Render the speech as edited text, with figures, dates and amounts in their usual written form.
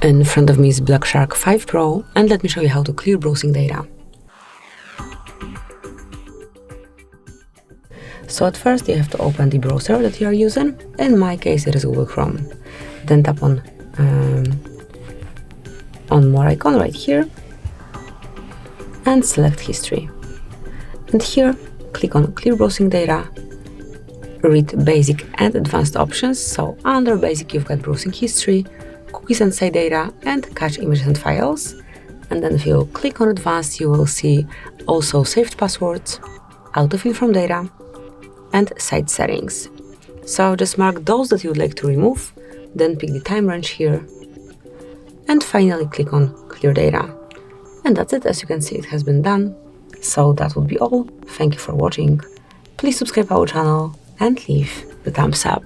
In front of me is Black Shark 5 Pro, and let me show you how to clear browsing data. So at first you have to open the browser that you are using. In my case it is Google Chrome. Then tap on more icon right here and select history. And here click on clear browsing data, read basic and advanced options. So under basic you've got browsing history, cookies and site data, and cache images and files. And then if you click on advanced, you will see also saved passwords, out of inform data, and site settings. So just mark those that you would like to remove, then pick the time range here, and finally click on clear data. And that's it. As you can see, it has been done. So that would be all. Thank you for watching. Please subscribe our channel and leave the thumbs up.